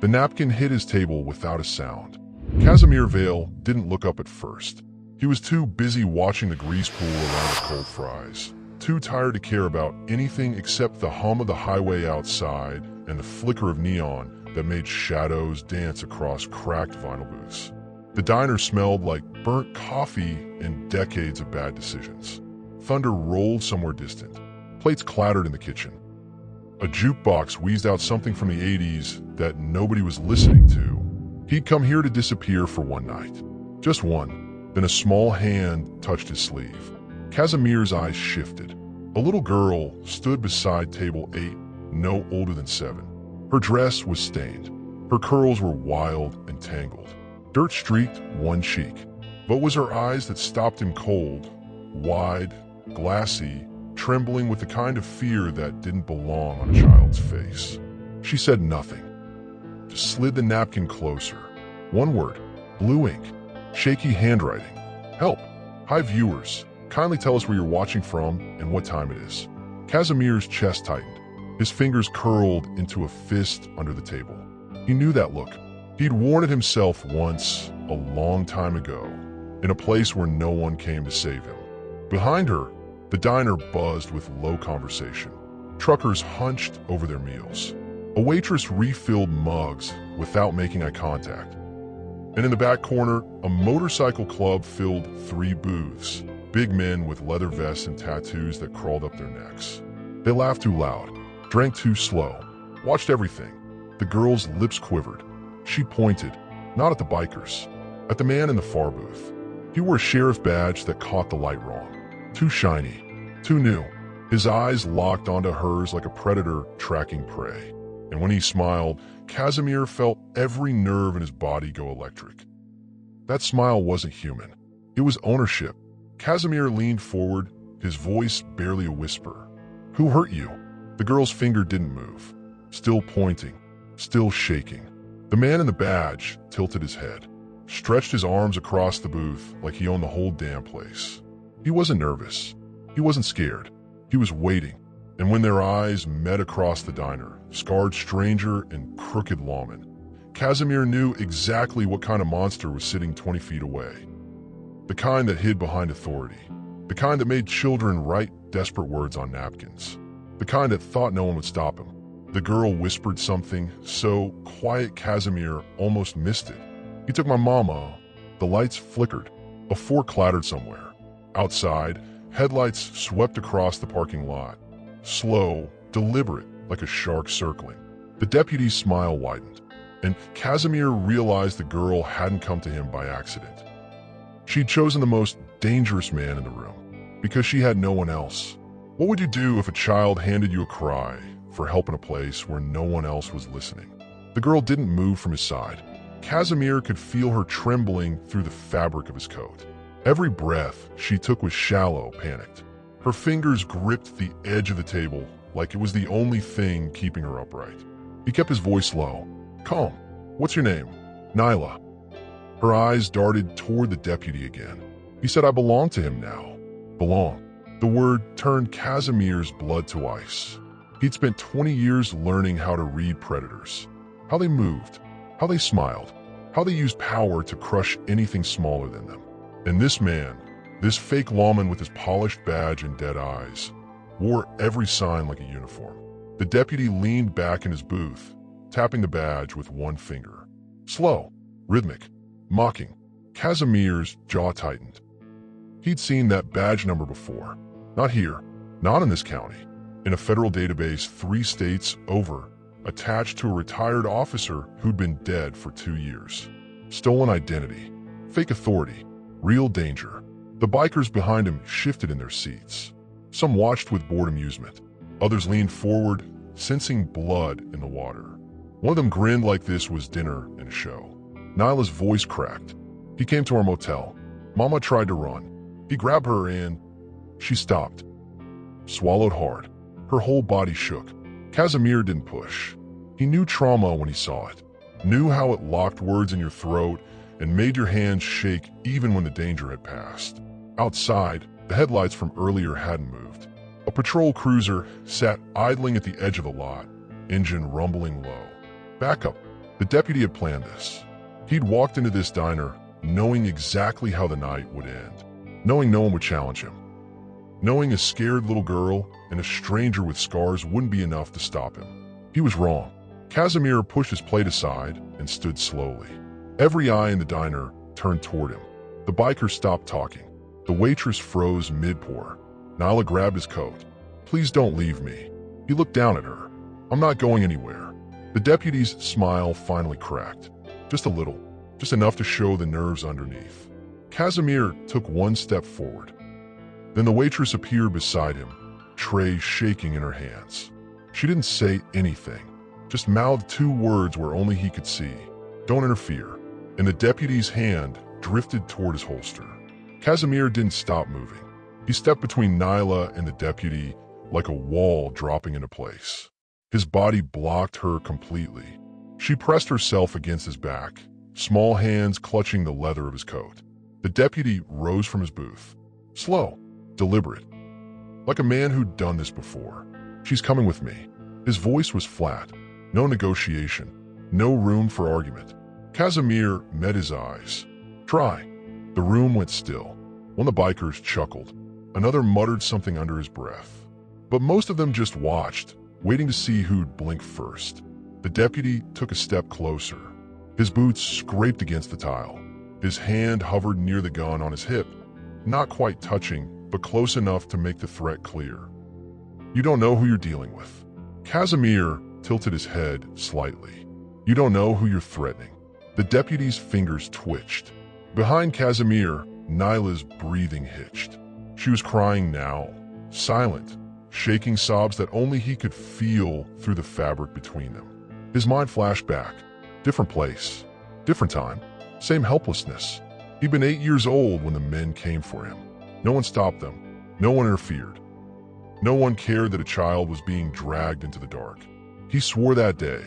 The napkin hit his table without a sound. Casimir Vale didn't look up at first. He was too busy watching the grease pool around the cold fries, too tired to care about anything except the hum of the highway outside and the flicker of neon that made shadows dance across cracked vinyl booths. The diner smelled like burnt coffee and decades of bad decisions. Thunder rolled somewhere distant. Plates clattered in the kitchen. A jukebox wheezed out something from the 80s that nobody was listening to. He'd come here to disappear for one night. Just one. Then a small hand touched his sleeve. Casimir's eyes shifted. A little girl stood beside table 8, no older than 7. Her dress was stained. Her curls were wild and tangled. Dirt streaked one cheek. But it was her eyes that stopped him cold, wide, glassy, trembling with the kind of fear that didn't belong on a child's face. She said nothing. Just slid the napkin closer. One word, blue ink, shaky handwriting. Help. Hi viewers. Kindly tell us where you're watching from and what time it is. Casimir's chest tightened. His fingers curled into a fist under the table. He knew that look. He'd worn it himself once, a long time ago, in a place where no one came to save him. Behind her, the diner buzzed with low conversation. Truckers hunched over their meals. A waitress refilled mugs without making eye contact. And in the back corner, a motorcycle club filled 3 booths, big men with leather vests and tattoos that crawled up their necks. They laughed too loud, drank too slow, watched everything. The girl's lips quivered. She pointed, not at the bikers, at the man in the far booth. He wore a sheriff badge that caught the light wrong. Too shiny, too new. His eyes locked onto hers like a predator tracking prey. And when he smiled, Casimir felt every nerve in his body go electric. That smile wasn't human. It was ownership. Casimir leaned forward, his voice barely a whisper. Who hurt you? The girl's finger didn't move. Still pointing, still shaking. The man in the badge tilted his head, stretched his arms across the booth like he owned the whole damn place. He wasn't nervous. He wasn't scared. He was waiting. And when their eyes met across the diner, scarred stranger and crooked lawman, Casimir knew exactly what kind of monster was sitting 20 feet away. The kind that hid behind authority. The kind that made children write desperate words on napkins. The kind that thought no one would stop him. The girl whispered something so quiet Casimir almost missed it. He took my mama. The lights flickered. A fork clattered somewhere. Outside, headlights swept across the parking lot. Slow, deliberate, like a shark circling. The deputy's smile widened, and Casimir realized the girl hadn't come to him by accident. She'd chosen the most dangerous man in the room, because she had no one else. What would you do if a child handed you a cry for help in a place where no one else was listening? The girl didn't move from his side. Casimir could feel her trembling through the fabric of his coat. Every breath she took was shallow, panicked. Her fingers gripped the edge of the table like it was the only thing keeping her upright. He kept his voice low. Calm. What's your name? Nyla. Her eyes darted toward the deputy again. He said, I belong to him now. Belong. The word turned Casimir's blood to ice. He'd spent 20 years learning how to read predators. How they moved. How they smiled. How they used power to crush anything smaller than them. And this man, this fake lawman with his polished badge and dead eyes, wore every sign like a uniform. The deputy leaned back in his booth, tapping the badge with one finger. Slow, rhythmic, mocking. Casimir's jaw tightened. He'd seen that badge number before. Not here, not in this county. In a federal database 3 states over, attached to a retired officer who'd been dead for 2 years. Stolen identity, fake authority, real danger. The bikers behind him shifted in their seats. Some watched with bored amusement. Others leaned forward, sensing blood in the water. One of them grinned like this was dinner and a show. Nyla's voice cracked. He came to our motel. Mama tried to run. He grabbed her and she stopped. Swallowed hard. Her whole body shook. Casimir didn't push. He knew trauma when he saw it. Knew how it locked words in your throat and made your hands shake even when the danger had passed. Outside, the headlights from earlier hadn't moved. A patrol cruiser sat idling at the edge of the lot, engine rumbling low. Backup, The deputy had planned this. He'd walked into this diner knowing exactly how the night would end, knowing no one would challenge him, knowing a scared little girl and a stranger with scars wouldn't be enough to stop him. He was wrong. Casimir pushed his plate aside and stood slowly. Every eye in the diner turned toward him. The biker stopped talking. The waitress froze mid-pour. Nyla grabbed his coat. "Please don't leave me." He looked down at her. "I'm not going anywhere." The deputy's smile finally cracked. Just a little. Just enough to show the nerves underneath. Casimir took one step forward. Then the waitress appeared beside him, tray shaking in her hands. She didn't say anything, just mouthed two words where only he could see. "Don't interfere." And the deputy's hand drifted toward his holster. Casimir didn't stop moving. He stepped between Nyla and the deputy like a wall dropping into place. His body blocked her completely. She pressed herself against his back, small hands clutching the leather of his coat. The deputy rose from his booth. Slow, deliberate, like a man who'd done this before. "She's coming with me." His voice was flat. No negotiation. No room for argument. Casimir met his eyes. "Try." The room went still. One of the bikers chuckled. Another muttered something under his breath. But most of them just watched, waiting to see who'd blink first. The deputy took a step closer. His boots scraped against the tile. His hand hovered near the gun on his hip, not quite touching, but close enough to make the threat clear. "You don't know who you're dealing with." Casimir tilted his head slightly. "You don't know who you're threatening." The deputy's fingers twitched. Behind Casimir, Nyla's breathing hitched. She was crying now, silent, shaking sobs that only he could feel through the fabric between them. His mind flashed back. Different place, different time, same helplessness. He'd been 8 years old when the men came for him. No one stopped them. No one interfered. No one cared that a child was being dragged into the dark. He swore that day,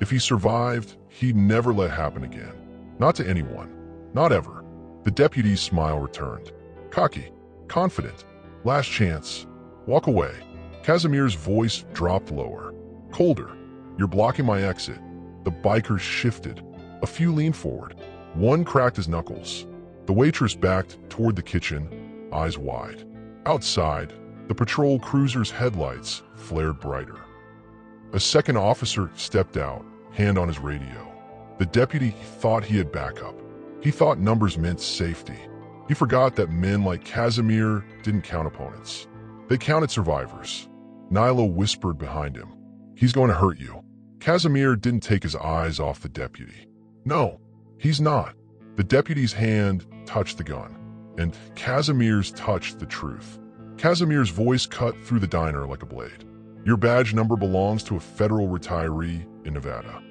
if he survived, he'd never let happen again. Not to anyone. Not ever. The deputy's smile returned. Cocky, confident. Last chance. Walk away. Casimir's voice dropped lower. Colder. "You're blocking my exit." The bikers shifted. A few leaned forward. One cracked his knuckles. The waitress backed toward the kitchen, eyes wide. Outside, the patrol cruiser's headlights flared brighter. A second officer stepped out, hand on his radio. The deputy thought he had backup. He thought numbers meant safety. He forgot that men like Casimir didn't count opponents. They counted survivors. Nyla whispered behind him. "He's going to hurt you." Casimir didn't take his eyes off the deputy. "No, he's not." The deputy's hand touched the gun, and Casimir's touched the truth. Casimir's voice cut through the diner like a blade. "Your badge number belongs to a federal retiree in Nevada."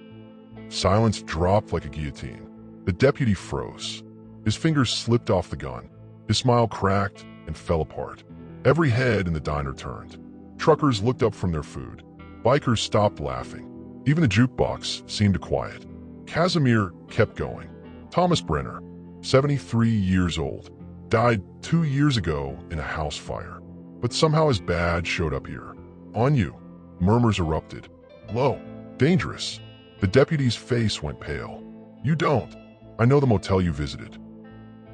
Silence dropped like a guillotine. The deputy froze. His fingers slipped off the gun. His smile cracked and fell apart. Every head in the diner turned. Truckers looked up from their food. Bikers stopped laughing. Even the jukebox seemed to quiet. Casimir kept going. Thomas Brenner, 73 years old, died 2 years ago in a house fire. But somehow his badge showed up here. "On you." Murmurs erupted. "Low. Dangerous." The deputy's face went pale. "You don't. I know the motel you visited.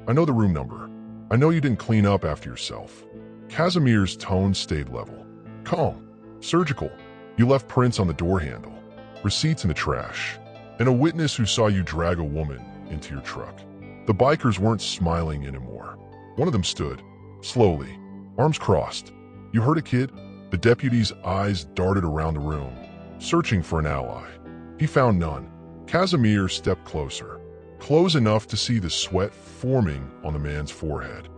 I know the room number. I know you didn't clean up after yourself." Casimir's tone stayed level. "Calm. Surgical. You left prints on the door handle. Receipts in the trash. And a witness who saw you drag a woman into your truck." The bikers weren't smiling anymore. One of them stood, slowly, arms crossed. "You heard it, kid?" The deputy's eyes darted around the room, searching for an ally. He found none. Casimir stepped closer, close enough to see the sweat forming on the man's forehead,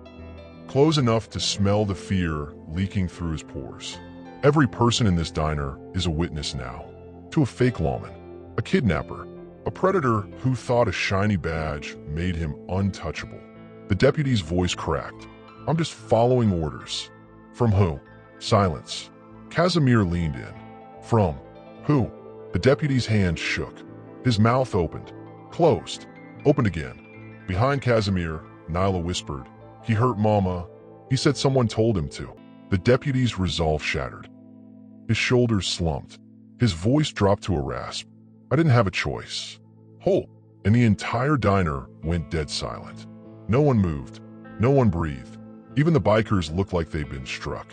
close enough to smell the fear leaking through his pores. Every person in this diner is a witness now, to a fake lawman, a kidnapper, a predator who thought a shiny badge made him untouchable. The deputy's voice cracked. "I'm just following orders." "From who?" Silence. Casimir leaned in. "From who?" The deputy's hand shook. His mouth opened, closed, opened again. Behind Casimir, Nyla whispered, "He hurt Mama. He said someone told him to." The deputy's resolve shattered. His shoulders slumped. His voice dropped to a rasp. I didn't have a choice. Holt, and the entire diner went dead silent. No one moved. No one breathed. Even the bikers looked like they'd been struck.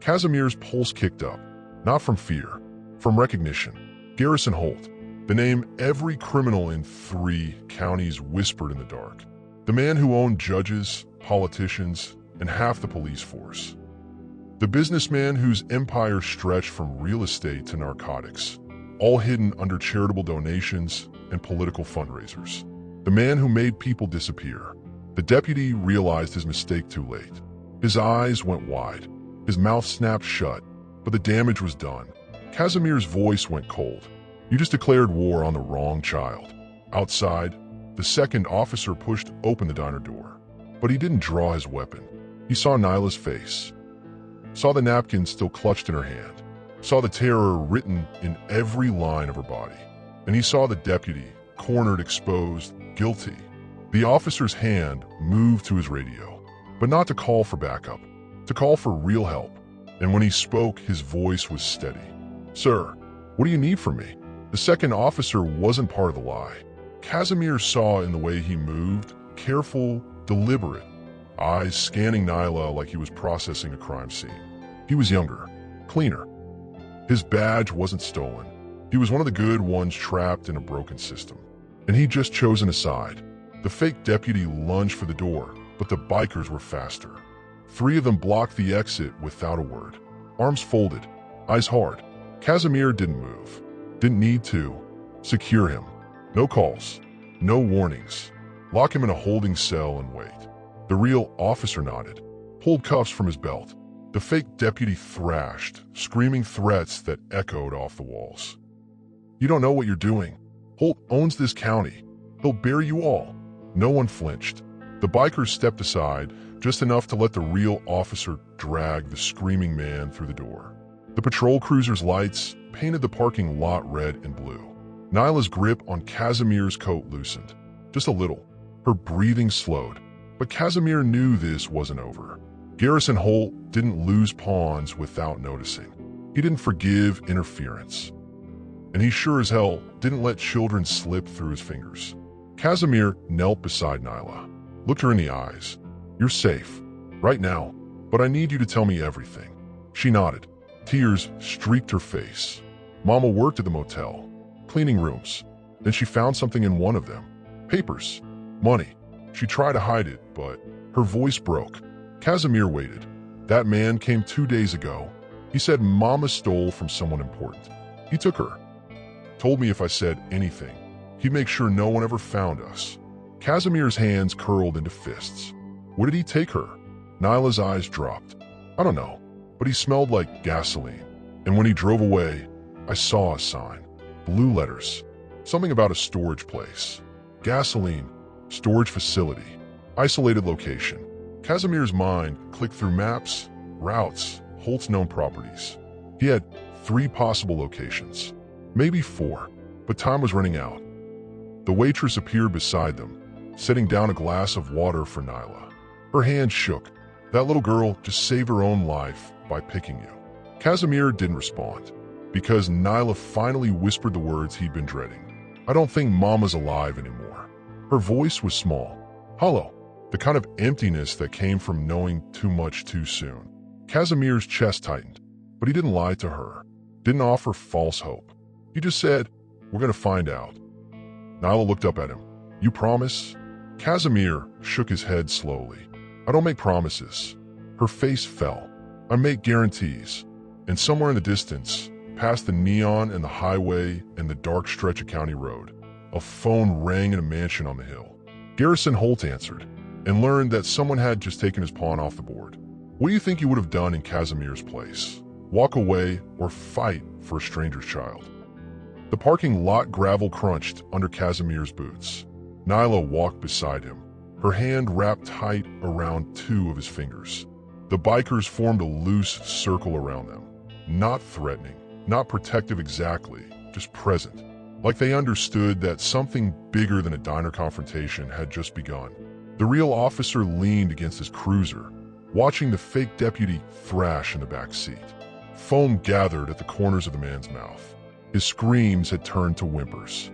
Casimir's pulse kicked up, not from fear, from recognition. Garrison Holt, the name every criminal in 3 counties whispered in the dark. The man who owned judges, politicians, and half the police force. The businessman whose empire stretched from real estate to narcotics, all hidden under charitable donations and political fundraisers. The man who made people disappear. The deputy realized his mistake too late. His eyes went wide. His mouth snapped shut, but the damage was done. Casimir's voice went cold. You just declared war on the wrong child. Outside, the second officer pushed open the diner door. But he didn't draw his weapon. He saw Nyla's face. Saw the napkin still clutched in her hand. Saw the terror written in every line of her body. And he saw the deputy, cornered, exposed, guilty. The officer's hand moved to his radio, but not to call for backup, to call for real help. And when he spoke, his voice was steady. Sir, what do you need from me? The second officer wasn't part of the lie. Casimir saw in the way he moved, careful, deliberate, eyes scanning Nyla like he was processing a crime scene. He was younger, cleaner. His badge wasn't stolen. He was one of the good ones trapped in a broken system. And he'd just chosen a side. The fake deputy lunged for the door, but the bikers were faster. 3 of them blocked the exit without a word. Arms folded, eyes hard. Casimir didn't move. Didn't need to. Secure him. No calls. No warnings. Lock him in a holding cell and wait. The real officer nodded, pulled cuffs from his belt. The fake deputy thrashed, screaming threats that echoed off the walls. You don't know what you're doing. Holt owns this county. He'll bury you all. No one flinched. The bikers stepped aside, just enough to let the real officer drag the screaming man through the door. The patrol cruiser's lights painted the parking lot red and blue. Nyla's grip on Casimir's coat loosened, just a little. Her breathing slowed. But Casimir knew this wasn't over. Garrison Holt didn't lose pawns without noticing. He didn't forgive interference. And he sure as hell didn't let children slip through his fingers. Casimir knelt beside Nyla, looked her in the eyes. You're safe, right now, but I need you to tell me everything. She nodded. Tears streaked her face. Mama worked at the motel, cleaning rooms. Then she found something in one of them. Papers. Money. She tried to hide it, but her voice broke. Casimir waited. That man came 2 days ago. He said Mama stole from someone important. He took her. Told me if I said anything, he'd make sure no one ever found us. Casimir's hands curled into fists. Where did he take her? Nyla's eyes dropped. I don't know, but he smelled like gasoline. And when he drove away, I saw a sign. Blue letters. Something about a storage place. Gasoline. Storage facility. Isolated location. Casimir's mind clicked through maps, routes, Holt's known properties. He had 3 possible locations. Maybe 4, but time was running out. The waitress appeared beside them, setting down a glass of water for Nyla. Her hand shook. That little girl just saved her own life by picking you. Casimir didn't respond, because Nyla finally whispered the words he'd been dreading. I don't think Mama's alive anymore. Her voice was small, hollow, the kind of emptiness that came from knowing too much too soon. Casimir's chest tightened, but he didn't lie to her, didn't offer false hope. He just said, we're going to find out. Nyla looked up at him. You promise? Casimir shook his head slowly. I don't make promises. Her face fell. I make guarantees. And somewhere in the distance, past the neon and the highway and the dark stretch of county road, a phone rang in a mansion on the hill. Garrison Holt answered and learned that someone had just taken his pawn off the board. What do you think you would have done in Casimir's place? Walk away or fight for a stranger's child? The parking lot gravel crunched under Casimir's boots. Nyla walked beside him, her hand wrapped tight around 2 of his fingers. The bikers formed a loose circle around them, not threatening, not protective exactly, just present, like they understood that something bigger than a diner confrontation had just begun. The real officer leaned against his cruiser, watching the fake deputy thrash in the back seat. Foam gathered at the corners of the man's mouth. His screams had turned to whimpers.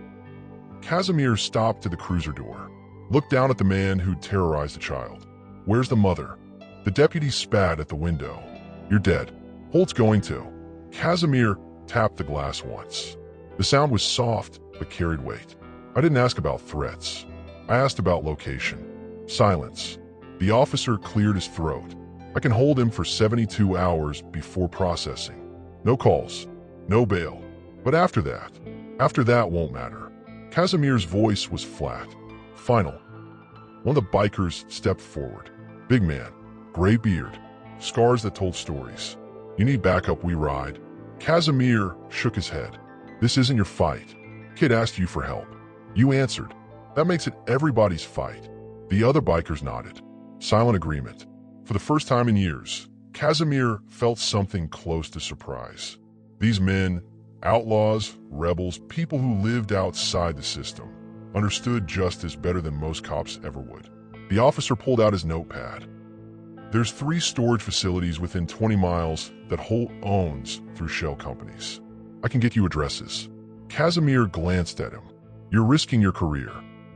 Casimir stopped to the cruiser door, looked down at the man who'd terrorized the child. "Where's the mother?" The deputy spat at the window. "You're dead. Holt's going to." Casimir tapped the glass once. The sound was soft, but carried weight. "I didn't ask about threats. I asked about location." Silence. The officer cleared his throat. "I can hold him for 72 hours before processing. No calls, no bail. But after that won't matter." Casimir's voice was flat, final. One of the bikers stepped forward. Big man, gray beard, scars that told stories. "You need backup, we ride." Casimir shook his head. "This isn't your fight. Kid asked you for help. You answered. That makes it everybody's fight." The other bikers nodded. Silent agreement. For the first time in years, Casimir felt something close to surprise. These men, outlaws, rebels, people who lived outside the system, understood justice better than most cops ever would. The officer pulled out his notepad. "There's 3 storage facilities within 20 miles that Holt owns through shell companies. I can get you addresses." Casimir glanced at him. "You're risking your career.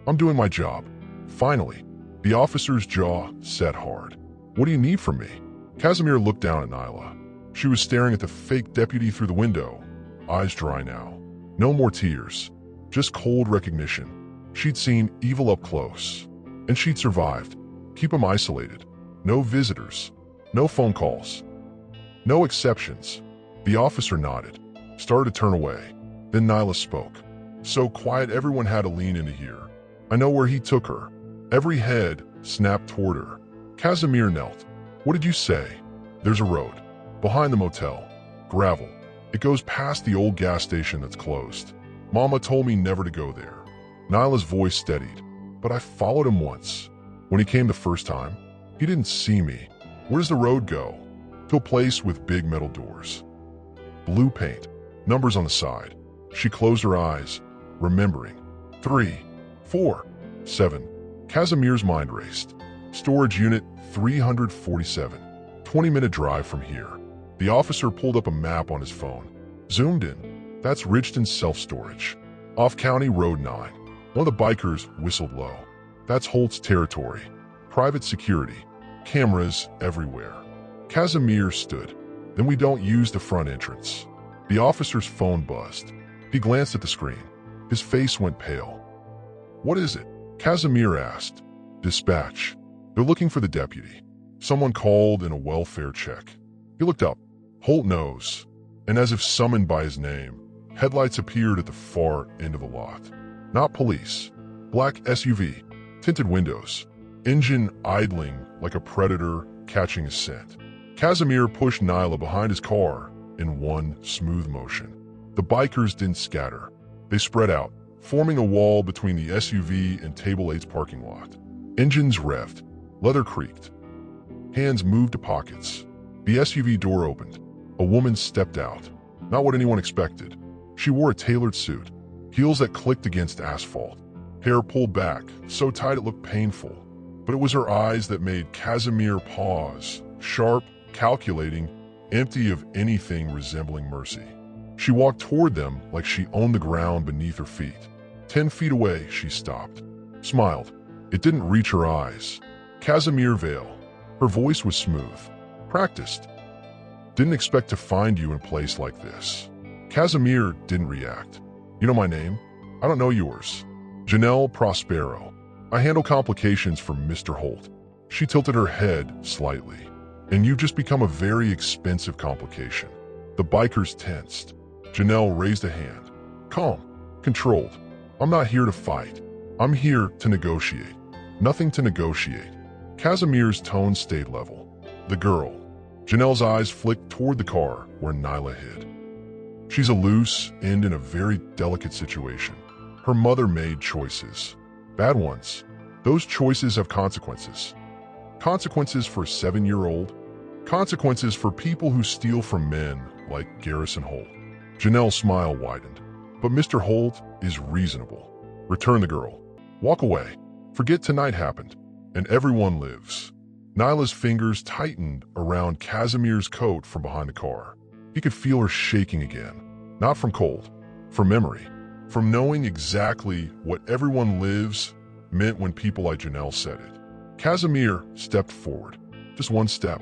I'm doing my job." Finally, the officer's jaw set hard. "What do you need from me?" Casimir looked down at Nyla. She was staring at the fake deputy through the window, eyes dry now. No more tears, just cold recognition. She'd seen evil up close, and she'd survived. Keep him isolated. No visitors, no phone calls, no exceptions. The officer nodded, started to turn away. Then Nyla spoke. So quiet everyone had to lean in to hear. "I know where he took her." Every head snapped toward her. Casimir knelt. "What did you say?" "There's a road. Behind the motel. Gravel. It goes past the old gas station that's closed. Mama told me never to go there." Nyla's voice steadied. "But I followed him once. When he came the first time, he didn't see me." "Where does the road go?" "To a place with big metal doors. Blue paint. Numbers on the side." She closed her eyes, remembering. 3, 4, 7. Casimir's mind raced. Storage unit 347. 20-minute drive from here. The officer pulled up a map on his phone. Zoomed in. That's Ridgeton Self-Storage. Off County Road 9. One of the bikers whistled low. "That's Holt's territory. Private security. Cameras everywhere." Casimir stood. "Then we don't use the front entrance." The officer's phone buzzed. He glanced at the screen. His face went pale. "What is it?" Casimir asked. "Dispatch. They're looking for the deputy. Someone called in a welfare check." He looked up. Holt knows. And as if summoned by his name, headlights appeared at the far end of the lot. Not police. Black SUV. Tinted windows. Engine idling like a predator catching a scent. Casimir pushed Nyla behind his car in one smooth motion. The bikers didn't scatter. They spread out, forming a wall between the SUV and Table 8's parking lot. Engines revved. Leather creaked. Hands moved to pockets. The SUV door opened. A woman stepped out. Not what anyone expected. She wore a tailored suit, heels that clicked against asphalt, hair pulled back, so tight it looked painful. But it was her eyes that made Casimir pause, sharp, calculating, empty of anything resembling mercy. She walked toward them like she owned the ground beneath her feet. 10 feet away, she stopped. Smiled. It didn't reach her eyes. Casimir Vale. Her voice was smooth. Practiced. "Didn't expect to find you in a place like this." Casimir didn't react. "You know my name?" "I don't know yours." "Janelle Prospero. I handle complications for Mr. Holt." She tilted her head slightly. "And you've just become a very expensive complication." The bikers tensed. Janelle raised a hand. Calm. Controlled. "I'm not here to fight. I'm here to negotiate." "Nothing to negotiate." Casimir's tone stayed level. "The girl." Janelle's eyes flicked toward the car where Nyla hid. "She's a loose end in a very delicate situation. Her mother made choices. Bad ones. Those choices have consequences. Consequences for a 7-year-old. Consequences for people who steal from men like Garrison Holt." Janelle's smile widened. "But Mr. Holt is reasonable. Return the girl. Walk away. Forget tonight happened. And everyone lives." Nyla's fingers tightened around Casimir's coat from behind the car. He could feel her shaking again. Not from cold, from memory, from knowing exactly what everyone lives meant when people like Janelle said it. Casimir stepped forward, just one step,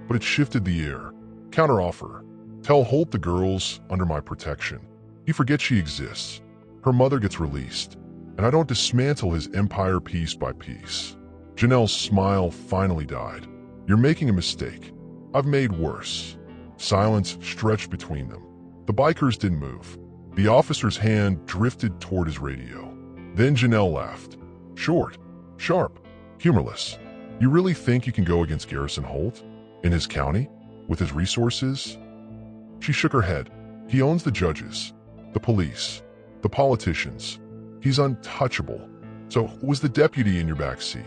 but it shifted the air. Counteroffer. Tell Holt the girl's under my protection. He forgets she exists. Her mother gets released, and I don't dismantle his empire piece by piece. Janelle's smile finally died. You're making a mistake. I've made worse. Silence stretched between them. The bikers didn't move. The officer's hand drifted toward his radio. Then Janelle laughed. Short, sharp, humorless. You really think you can go against Garrison Holt? In his county? With his resources? She shook her head. He owns the judges, the police, the politicians. He's untouchable. So who was the deputy in your back seat?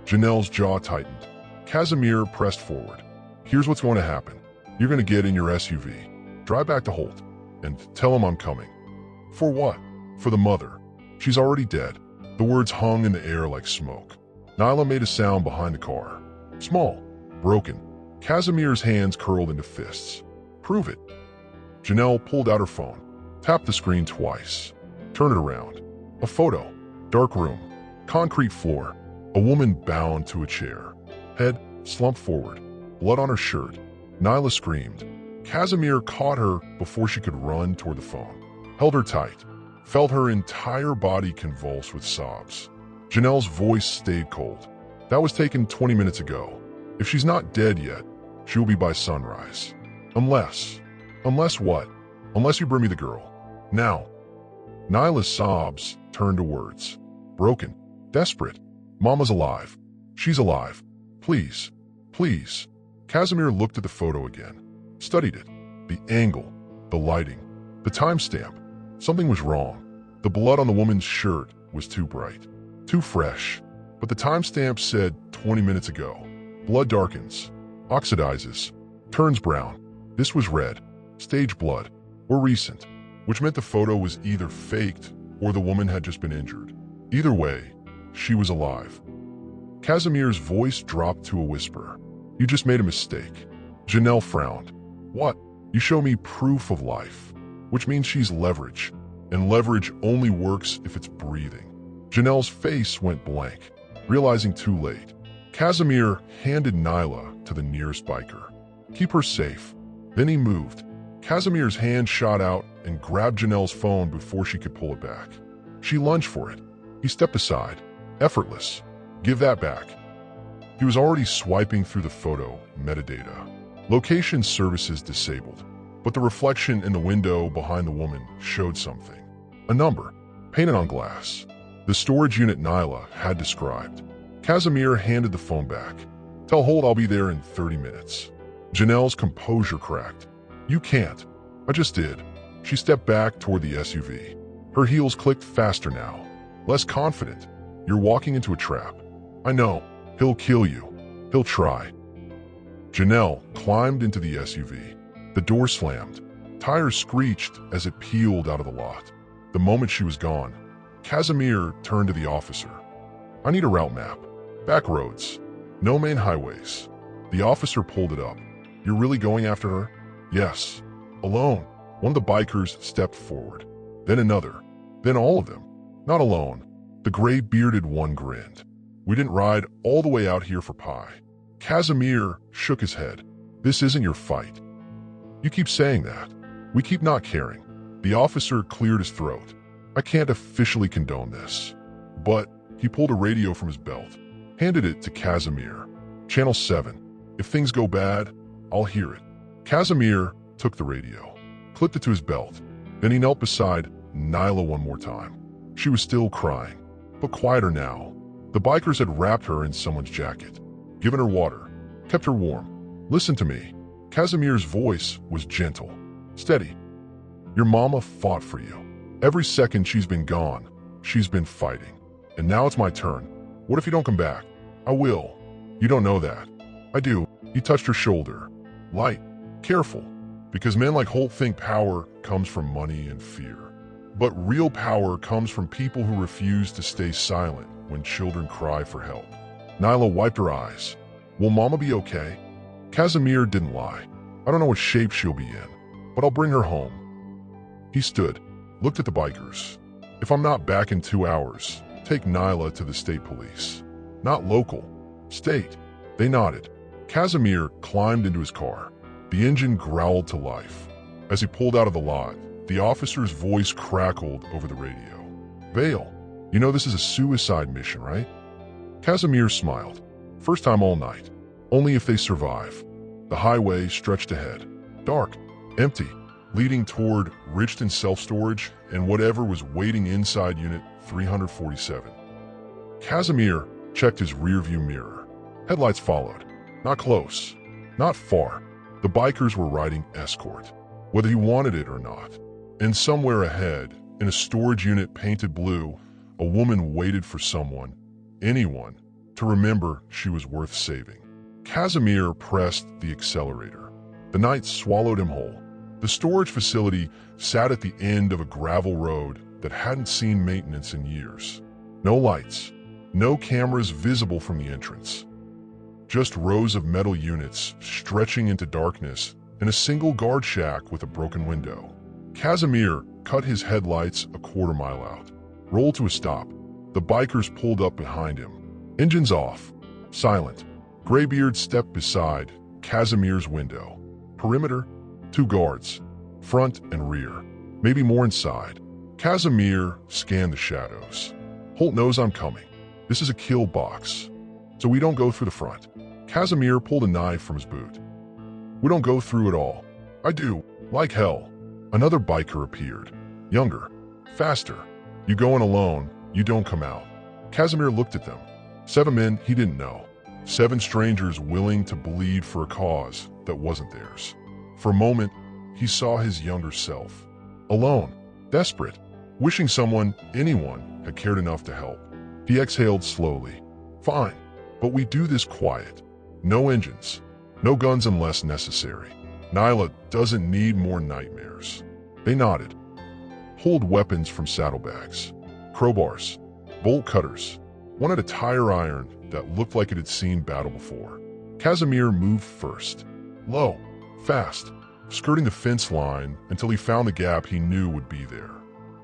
Janelle's jaw tightened. Casimir pressed forward. Here's what's going to happen. You're going to get in your SUV, drive back to Holt, and tell him I'm coming. For what? For the mother. She's already dead. The words hung in the air like smoke. Nyla made a sound behind the car. Small, broken. Casimir's hands curled into fists. Prove it. Janelle pulled out her phone, tapped the screen twice, turned it around. A photo. Dark room. Concrete floor. A woman bound to a chair. Head slumped forward. Blood on her shirt. Nyla screamed. Casimir caught her before she could run toward the phone. Held her tight. Felt her entire body convulse with sobs. Janelle's voice stayed cold. That was taken 20 minutes ago. If she's not dead yet, she will be by sunrise. Unless what? Unless you bring me the girl. Now. Nyla's sobs turned to words. Broken. Desperate. Mama's alive. She's alive. Please. Please. Casimir looked at the photo again. Studied it. The angle. The lighting. The timestamp. Something was wrong. The blood on the woman's shirt was too bright. Too fresh. But the timestamp said 20 minutes ago. Blood darkens. Oxidizes. Turns brown. This was red. Stage blood. Or recent. Which meant the photo was either faked or the woman had just been injured. Either way, she was alive. Casimir's voice dropped to a whisper. You just made a mistake. Janelle frowned. What? You show me proof of life. Which means she's leverage. And leverage only works if it's breathing. Janelle's face went blank, realizing too late. Casimir handed Nyla to the nearest biker. Keep her safe. Then he moved. Casimir's hand shot out and grabbed Janelle's phone before she could pull it back. She lunged for it. He stepped aside. Effortless. Give that back. He was already swiping through the photo metadata. Location services disabled, but the reflection in the window behind the woman showed something. A number, painted on glass. The storage unit Nyla had described. Casimir handed the phone back. Tell Holt I'll be there in 30 minutes. Janelle's composure cracked. You can't. I just did. She stepped back toward the SUV. Her heels clicked faster now. Less confident. You're walking into a trap. I know. He'll kill you. He'll try. Janelle climbed into the SUV. The door slammed. Tires screeched as it peeled out of the lot. The moment she was gone, Casimir turned to the officer. I need a route map. Back roads. No main highways. The officer pulled it up. You're really going after her? Yes. Alone. One of the bikers stepped forward. Then another. Then all of them. Not alone. The gray-bearded one grinned. We didn't ride all the way out here for pie. Casimir shook his head. This isn't your fight. You keep saying that. We keep not caring. The officer cleared his throat. I can't officially condone this. But he pulled a radio from his belt, handed it to Casimir. Channel 7. If things go bad, I'll hear it. Casimir took the radio, clipped it to his belt. Then he knelt beside Nyla one more time. She was still crying, but quieter now. The bikers had wrapped her in someone's jacket, given her water, kept her warm. Listen to me. Casimir's voice was gentle, steady. Your mama fought for you. Every second she's been gone, she's been fighting. And now it's my turn. What if you don't come back? I will. You don't know that. I do. He touched her shoulder. Light. Careful. Because men like Holt think power comes from money and fear. But real power comes from people who refuse to stay silent when children cry for help. Nyla wiped her eyes. Will Mama be okay? Casimir didn't lie. I don't know what shape she'll be in, but I'll bring her home. He stood, looked at the bikers. If I'm not back in 2 hours, take Nyla to the state police. Not local, state. They nodded. Casimir climbed into his car. The engine growled to life. As he pulled out of the lot, the officer's voice crackled over the radio. Vale, you know this is a suicide mission, right? Casimir smiled. First time all night. Only if they survive. The highway stretched ahead. Dark, empty, leading toward Richton self-storage and whatever was waiting inside Unit 347. Casimir checked his rearview mirror. Headlights followed. Not close. Not far. The bikers were riding escort, whether he wanted it or not. And somewhere ahead, in a storage unit painted blue, a woman waited for someone, anyone, to remember she was worth saving. Casimir pressed the accelerator. The night swallowed him whole. The storage facility sat at the end of a gravel road that hadn't seen maintenance in years. No lights, no cameras visible from the entrance. Just rows of metal units stretching into darkness and a single guard shack with a broken window. Casimir cut his headlights a quarter-mile out. Rolled to a stop. The bikers pulled up behind him. Engines off. Silent. Graybeard stepped beside Casimir's window. Perimeter, 2 guards. Front and rear. Maybe more inside. Casimir scanned the shadows. Holt knows I'm coming. This is a kill box. So we don't go through the front. Casimir pulled a knife from his boot. We don't go through at all. I do. Like hell. Another biker appeared. Younger. Faster. You go in alone, you don't come out. Casimir looked at them. 7 men he didn't know. 7 strangers willing to bleed for a cause that wasn't theirs. For a moment, he saw his younger self. Alone. Desperate. Wishing someone, anyone, had cared enough to help. He exhaled slowly. Fine. But we do this quiet. No engines. No guns unless necessary. Nyla doesn't need more nightmares. They nodded. Pulled weapons from saddlebags. Crowbars. Bolt cutters. One had a tire iron that looked like it had seen battle before. Casimir moved first. Low. Fast. Skirting the fence line until he found the gap he knew would be there.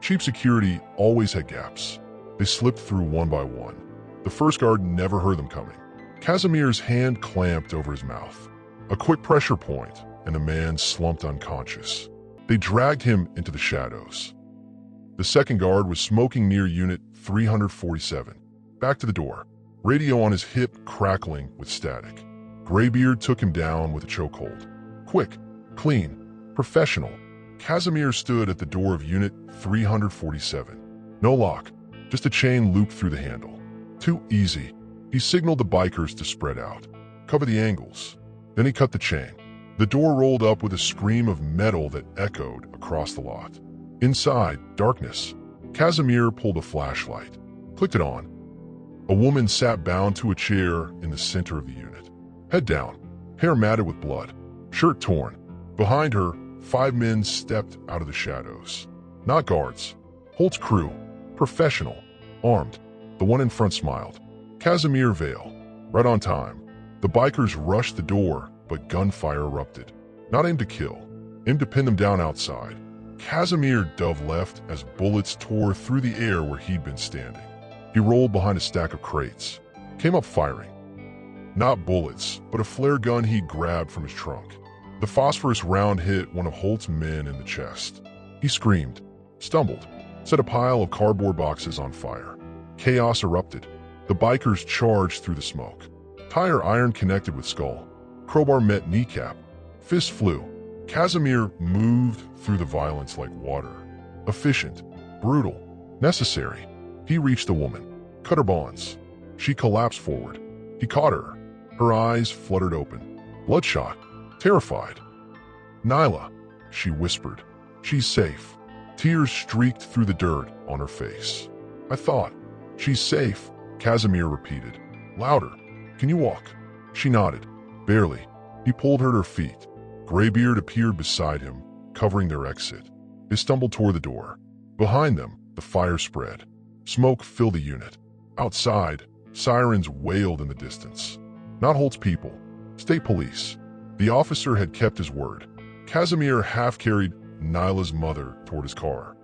Cheap security always had gaps. They slipped through one by one. The first guard never heard them coming. Casimir's hand clamped over his mouth. A quick pressure point, and the man slumped unconscious. They dragged him into the shadows. The second guard was smoking near Unit 347. Back to the door, radio on his hip crackling with static. Graybeard took him down with a chokehold. Quick, clean, professional. Casimir stood at the door of Unit 347. No lock, just a chain looped through the handle. Too easy. He signaled the bikers to spread out. Cover the angles. Then he cut the chain. The door rolled up with a scream of metal that echoed across the lot. Inside, darkness. Casimir pulled a flashlight. Clicked it on. A woman sat bound to a chair in the center of the unit. Head down. Hair matted with blood. Shirt torn. Behind her, 5 men stepped out of the shadows. Not guards. Holt's crew. Professional. Armed. The one in front smiled. Casimir Vale. Right on time. The bikers rushed the door, but gunfire erupted. Not aimed to kill. Aimed to pin them down outside. Casimir dove left as bullets tore through the air where he'd been standing. He rolled behind a stack of crates. Came up firing. Not bullets, but a flare gun he'd grabbed from his trunk. The phosphorus round hit one of Holt's men in the chest. He screamed, stumbled, set a pile of cardboard boxes on fire. Chaos erupted. The bikers charged through the smoke. Tire iron connected with skull. Crowbar met kneecap. Fist flew. Casimir moved through the violence like water. Efficient. Brutal. Necessary. He reached the woman. Cut her bonds. She collapsed forward. He caught her. Her eyes fluttered open. Bloodshot. Terrified. Nyla, she whispered. She's safe. Tears streaked through the dirt on her face. I thought. She's safe, Casimir repeated. Louder. Can you walk? She nodded. Barely. He pulled her to her feet. Graybeard appeared beside him, covering their exit. They stumbled toward the door. Behind them, the fire spread. Smoke filled the unit. Outside, sirens wailed in the distance. Not Holt's people. State police. The officer had kept his word. Casimir half-carried Nyla's mother toward his car.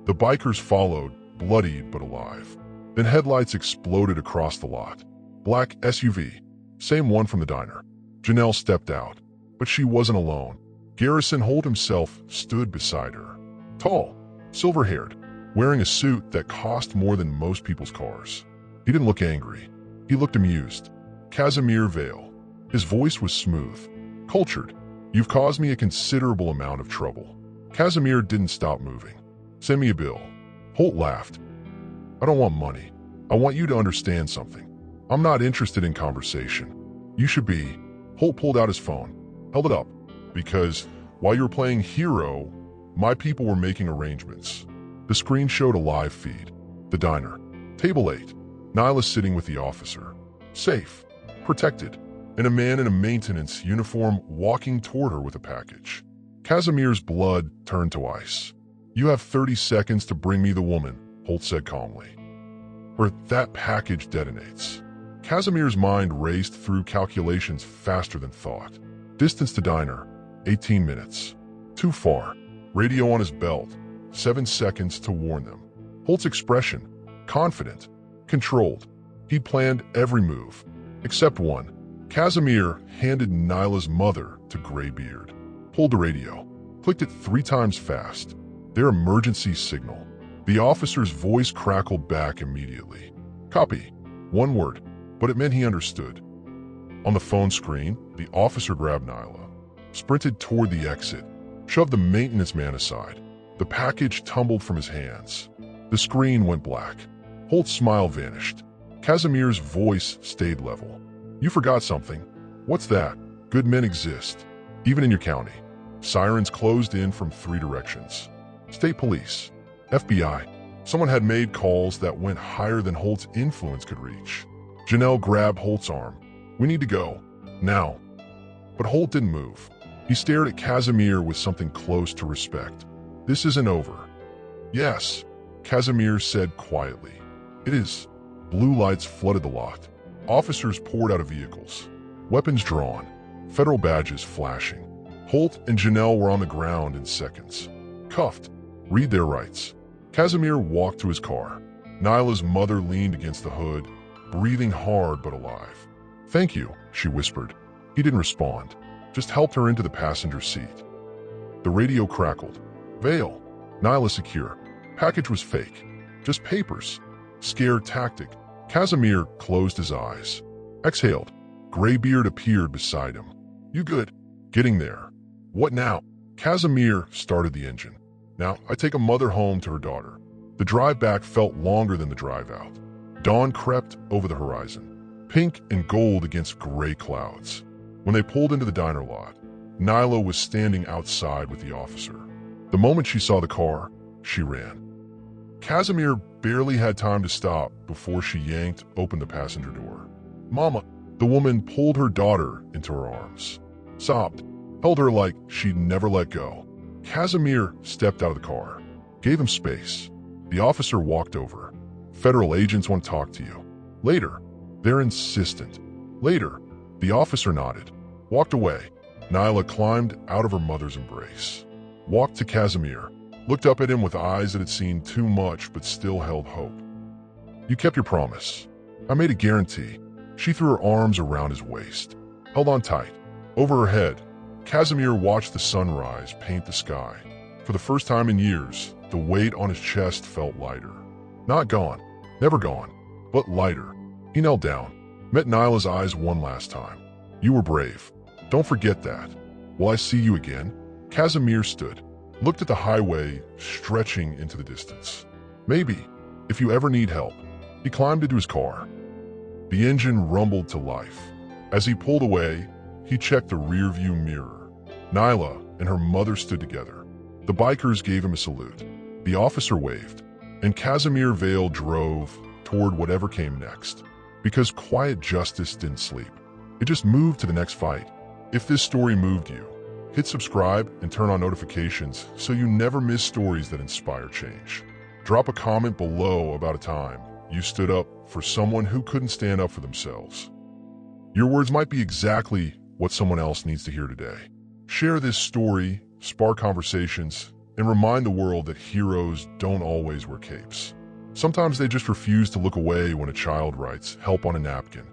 The bikers followed, bloodied but alive. Then headlights exploded across the lot. Black SUV. Same one from the diner. Janelle stepped out, but she wasn't alone. Garrison Holt himself stood beside her. Tall, silver-haired, wearing a suit that cost more than most people's cars. He didn't look angry. He looked amused. Casimir Vale. His voice was smooth, cultured. You've caused me a considerable amount of trouble. Casimir didn't stop moving. Send me a bill. Holt laughed. I don't want money. I want you to understand something. I'm not interested in conversation. You should be. Holt pulled out his phone, held it up, because while you were playing hero, my people were making arrangements. The screen showed a live feed. The diner. Table 8. Nyla sitting with the officer. Safe. Protected. And a man in a maintenance uniform walking toward her with a package. Casimir's blood turned to ice. You have 30 seconds to bring me the woman, Holt said calmly, or that package detonates. Casimir's mind raced through calculations faster than thought. Distance to diner, 18 minutes. Too far. Radio on his belt, 7 seconds to warn them. Holt's expression, confident, controlled. He'd planned every move, except one. Casimir handed Nyla's mother to Graybeard, pulled the radio, clicked it 3 times fast. Their emergency signal. The officer's voice crackled back immediately. Copy. 1 word, but it meant he understood. On the phone screen, the officer grabbed Nyla, sprinted toward the exit, shoved the maintenance man aside. The package tumbled from his hands. The screen went black. Holt's smile vanished. Casimir's voice stayed level. You forgot something. What's that? Good men exist, even in your county. Sirens closed in from 3 directions. State police, FBI. Someone had made calls that went higher than Holt's influence could reach. Janelle grabbed Holt's arm. We need to go. Now. But Holt didn't move. He stared at Casimir with something close to respect. This isn't over. Yes, Casimir said quietly. It is. Blue lights flooded the lot. Officers poured out of vehicles. Weapons drawn. Federal badges flashing. Holt and Janelle were on the ground in seconds. Cuffed. Read their rights. Casimir walked to his car. Nyla's mother leaned against the hood, breathing hard but alive. Thank you, she whispered. He didn't respond, just helped her into the passenger seat. The radio crackled. Vale. Nyla secure. Package was fake. Just papers. Scare tactic. Casimir closed his eyes. Exhaled. Graybeard appeared beside him. You good? Getting there. What now? Casimir started the engine. Now, I take a mother home to her daughter. The drive back felt longer than the drive out. Dawn crept over the horizon, pink and gold against gray clouds. When they pulled into the diner lot, Nyla was standing outside with the officer. The moment she saw the car, she ran. Casimir barely had time to stop before she yanked open the passenger door. Mama, the woman pulled her daughter into her arms, sobbed, held her like she'd never let go. Casimir stepped out of the car, gave him space. The officer walked over. Federal agents want to talk to you. Later. They're insistent. Later. The officer nodded, walked away. Nyla climbed out of her mother's embrace, walked to Casimir, looked up at him with eyes that had seen too much but still held hope. You kept your promise. I made a guarantee. She threw her arms around his waist, held on tight. Over her head, Casimir watched the sunrise paint the sky. For the first time in years, the weight on his chest felt lighter. Not gone, never gone, but lighter. He knelt down, met Nyla's eyes one last time. You were brave. Don't forget that. Will I see you again? Casimir stood, looked at the highway stretching into the distance. Maybe, if you ever need help. He climbed into his car. The engine rumbled to life. As he pulled away, he checked the rearview mirror. Nyla and her mother stood together. The bikers gave him a salute. The officer waved, and Casimir Vale drove toward whatever came next. Because quiet justice didn't sleep. It just moved to the next fight. If this story moved you, hit subscribe and turn on notifications so you never miss stories that inspire change. Drop a comment below about a time you stood up for someone who couldn't stand up for themselves. Your words might be exactly what someone else needs to hear today. Share this story, spark conversations, and remind the world that heroes don't always wear capes. Sometimes they just refuse to look away when a child writes, "Help" on a napkin.